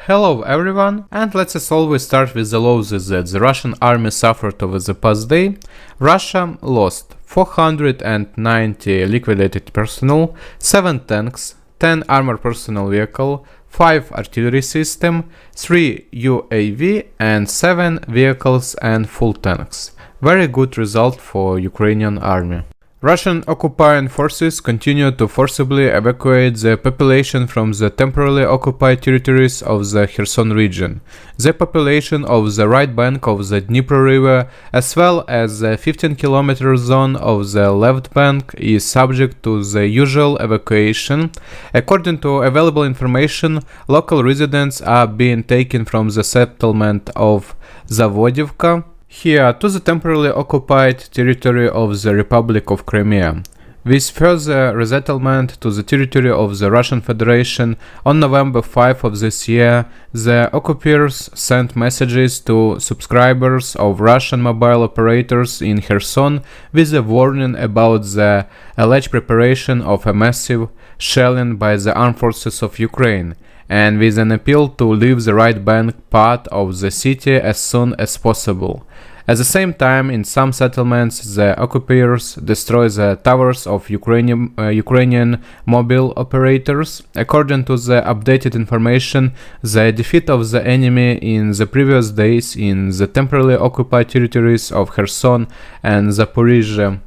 Hello everyone, and let's as always start with the losses that the Russian army suffered over the past day. Russia lost 490 liquidated personnel, 7 tanks, 10 armored personnel vehicle, 5 artillery system, 3 UAV and 7 vehicles and full tanks. Very good result for Ukrainian army. Russian occupying forces continue to forcibly evacuate the population from the temporarily occupied territories of the Kherson region. The population of the right bank of the Dnipro River, as well as the 15-kilometer zone of the left bank, is subject to the usual evacuation. According to available information, local residents are being taken from the settlement of Zavodivka here to the temporarily occupied territory of the Republic of Crimea, with further resettlement to the territory of the Russian Federation. On November 5 of this year, the occupiers sent messages to subscribers of Russian mobile operators in Kherson with a warning about the alleged preparation of a massive shelling by the armed forces of Ukraine, and with an appeal to leave the right bank part of the city as soon as possible. At the same time, in some settlements, the occupiers destroy the towers of Ukrainian mobile operators. According to the updated information, the defeat of the enemy in the previous days in the temporarily occupied territories of Kherson and Zaporizhzhia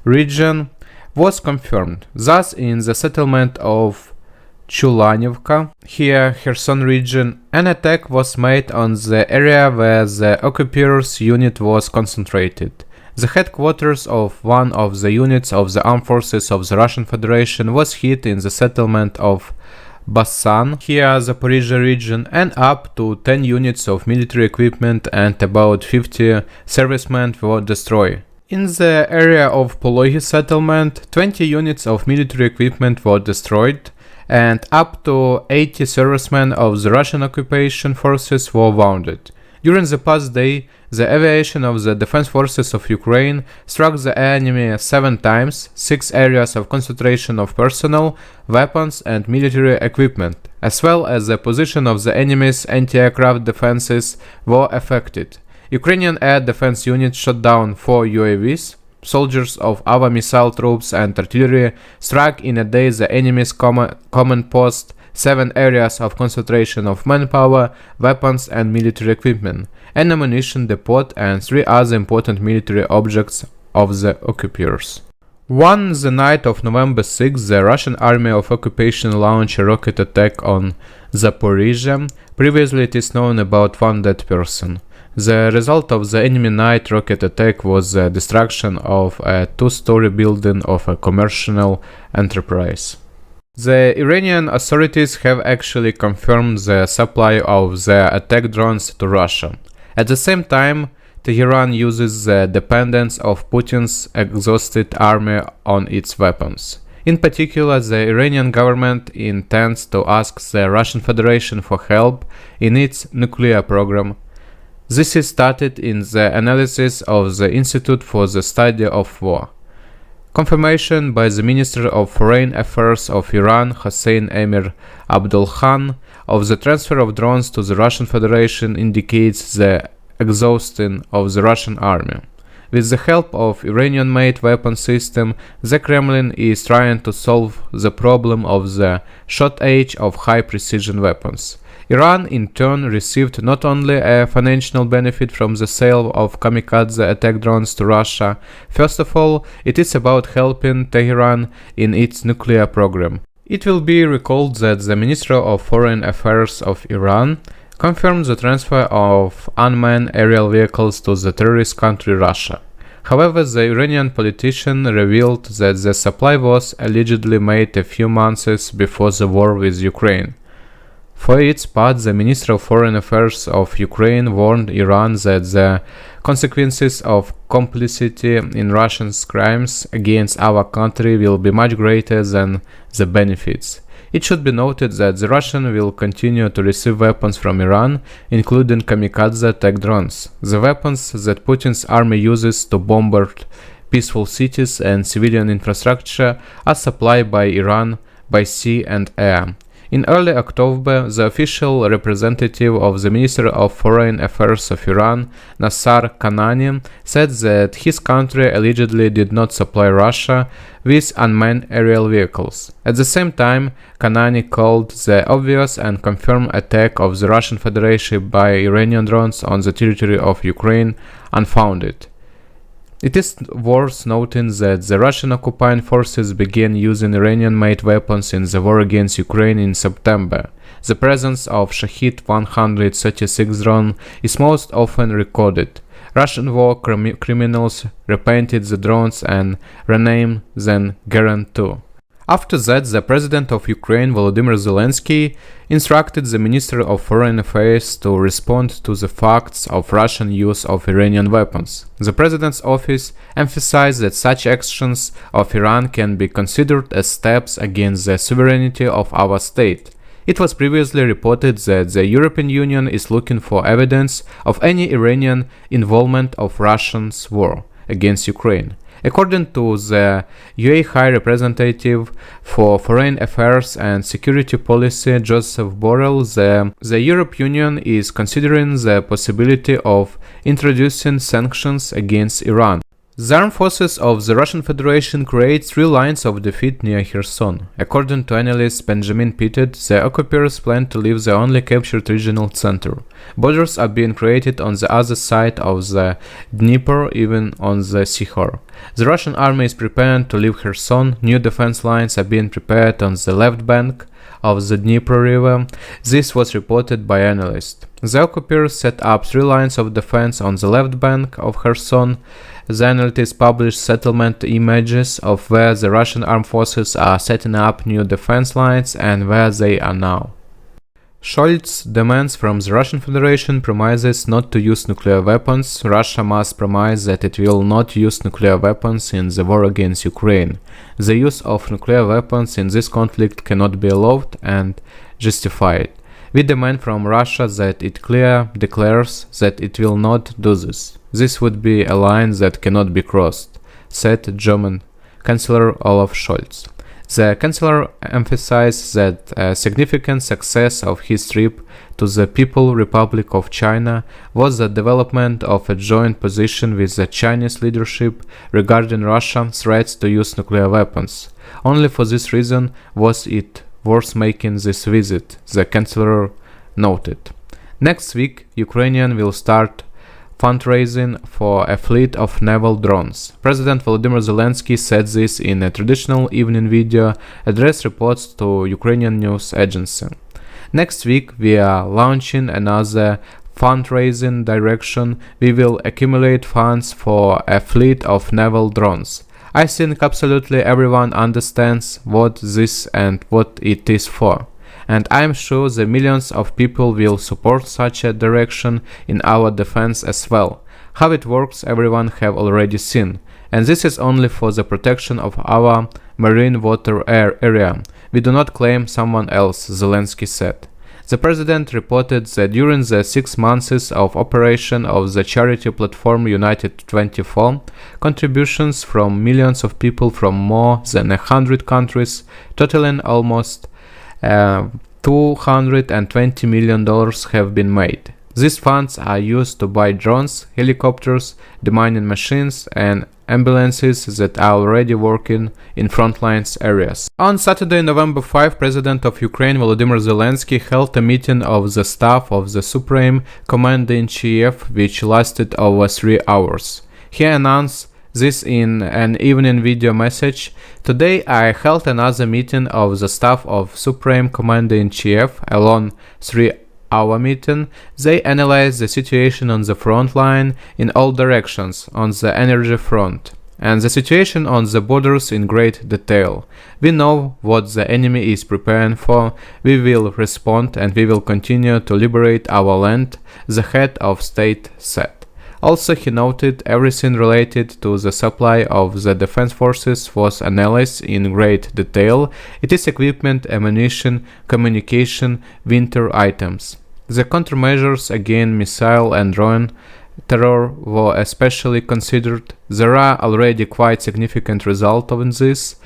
region was confirmed. Thus, in the settlement of Chulanivka, here Kherson region, an attack was made on the area where the occupiers' unit was concentrated. The headquarters of one of the units of the armed forces of the Russian Federation was hit in the settlement of Basan, here Zaporizhzhia region, and up to 10 units of military equipment and about 50 servicemen were destroyed. In the area of Pologi settlement, 20 units of military equipment were destroyed, and up to 80 servicemen of the Russian occupation forces were wounded. During the past day, the aviation of the defense forces of Ukraine struck the enemy 7 times, 6 areas of concentration of personnel, weapons and military equipment, as well as the position of the enemy's anti-aircraft defenses were affected. Ukrainian air defense units shot down 4 UAVs. Soldiers of our missile troops and artillery struck in a day the enemy's command post, 7 areas of concentration of manpower, weapons and military equipment, an ammunition depot and 3 other important military objects of the occupiers. On the night of November 6, the Russian army of occupation launched a rocket attack on Zaporizhzhia. Previously it is known about 1 dead person. The result of the enemy night rocket attack was the destruction of a 2-story building of a commercial enterprise. The Iranian authorities have actually confirmed the supply of the attack drones to Russia. At the same time, Tehran uses the dependence of Putin's exhausted army on its weapons. In particular, the Iranian government intends to ask the Russian Federation for help in its nuclear program. This is stated in the analysis of the Institute for the Study of War. Confirmation by the Minister of Foreign Affairs of Iran, Hossein Emir Abdulkhan, of the transfer of drones to the Russian Federation indicates the exhaustion of the Russian army. With the help of Iranian-made weapon system, the Kremlin is trying to solve the problem of the shortage of high-precision weapons. Iran, in turn, received not only a financial benefit from the sale of kamikaze attack drones to Russia. First of all, it is about helping Tehran in its nuclear program. It will be recalled that the Minister of Foreign Affairs of Iran confirmed the transfer of unmanned aerial vehicles to the terrorist country Russia. However, the Iranian politician revealed that the supply was allegedly made a few months before the war with Ukraine. For its part, the Minister of Foreign Affairs of Ukraine warned Iran that the consequences of complicity in Russian crimes against our country will be much greater than the benefits. It should be noted that the Russians will continue to receive weapons from Iran, including kamikaze attack drones. The weapons that Putin's army uses to bombard peaceful cities and civilian infrastructure are supplied by Iran by sea and air. In early October, the official representative of the Ministry of Foreign Affairs of Iran, Nassar Kanani, said that his country allegedly did not supply Russia with unmanned aerial vehicles. At the same time, Kanani called the obvious and confirmed attack of the Russian Federation by Iranian drones on the territory of Ukraine unfounded. It is worth noting that the Russian occupying forces began using Iranian-made weapons in the war against Ukraine in September. The presence of Shahed 136 drone is most often recorded. Russian war criminals repainted the drones and renamed them Garand 2. After that, the President of Ukraine, Volodymyr Zelensky, instructed the Ministry of Foreign Affairs to respond to the facts of Russian use of Iranian weapons. The President's office emphasized that such actions of Iran can be considered as steps against the sovereignty of our state. It was previously reported that the European Union is looking for evidence of any Iranian involvement of Russia's war against Ukraine. According to the UA High Representative for Foreign Affairs and Security Policy, Joseph Borrell, the European Union is considering the possibility of introducing sanctions against Iran. The armed forces of the Russian Federation create 3 lines of defense near Kherson. According to analyst Benjamin Pitted, the occupiers plan to leave the only captured regional center. Borders are being created on the other side of the Dnieper, even on the Sihor. The Russian army is preparing to leave Kherson. New defense lines are being prepared on the left bank of the Dnieper River. This was reported by analysts. The occupiers set up 3 lines of defense on the left bank of Kherson. The analysts published settlement images of where the Russian armed forces are setting up new defense lines and where they are now. Scholz demands from the Russian Federation promises not to use nuclear weapons. Russia must promise that it will not use nuclear weapons in the war against Ukraine. The use of nuclear weapons in this conflict cannot be allowed and justified. We demand from Russia that it declares that it will not do this. This would be a line that cannot be crossed, said German Chancellor Olaf Scholz. The Chancellor emphasized that a significant success of his trip to the People's Republic of China was the development of a joint position with the Chinese leadership regarding Russia's threats to use nuclear weapons. Only for this reason was it worth making this visit, the Chancellor noted. Next week, Ukrainian will start fundraising for a fleet of naval drones. President Volodymyr Zelensky said this in a traditional evening video address reports to Ukrainian news agency. Next week, we are launching another fundraising direction. We will accumulate funds for a fleet of naval drones. I think absolutely everyone understands what this and what it is for. And I'm sure the millions of people will support such a direction in our defense as well. How it works everyone have already seen, and this is only for the protection of our marine water area. We do not claim someone else, Zelensky said. The president reported that during the 6 months of operation of the charity platform United 24, contributions from millions of people from more than 100 countries, totaling almost $220 million have been made. These funds are used to buy drones, helicopters, demining machines, and ambulances that are already working in frontlines areas. On Saturday, November 5, President of Ukraine Volodymyr Zelensky held a meeting of the staff of the Supreme Commander-in-Chief, which lasted over 3 hours. He announced this in an evening video message. Today I held another meeting of the staff of Supreme Commander-in-Chief, a long 3-hour meeting. They analyzed the situation on the front line in all directions on the energy front and the situation on the borders in great detail. We know what the enemy is preparing for. We will respond and we will continue to liberate our land, the head of state said. Also, he noted everything related to the supply of the defense forces was analyzed in great detail. It is equipment, ammunition, communication, winter items. The countermeasures against missile and drone terror were especially considered. There are already quite significant results of this.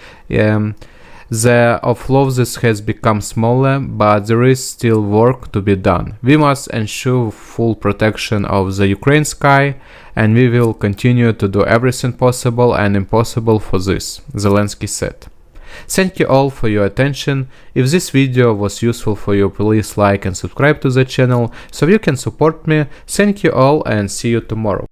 The of losses has become smaller, but there is still work to be done. We must ensure full protection of the Ukraine sky, and we will continue to do everything possible and impossible for this, Zelensky said. Thank you all for your attention. If this video was useful for you, please like and subscribe to the channel so you can support me. Thank you all and see you tomorrow.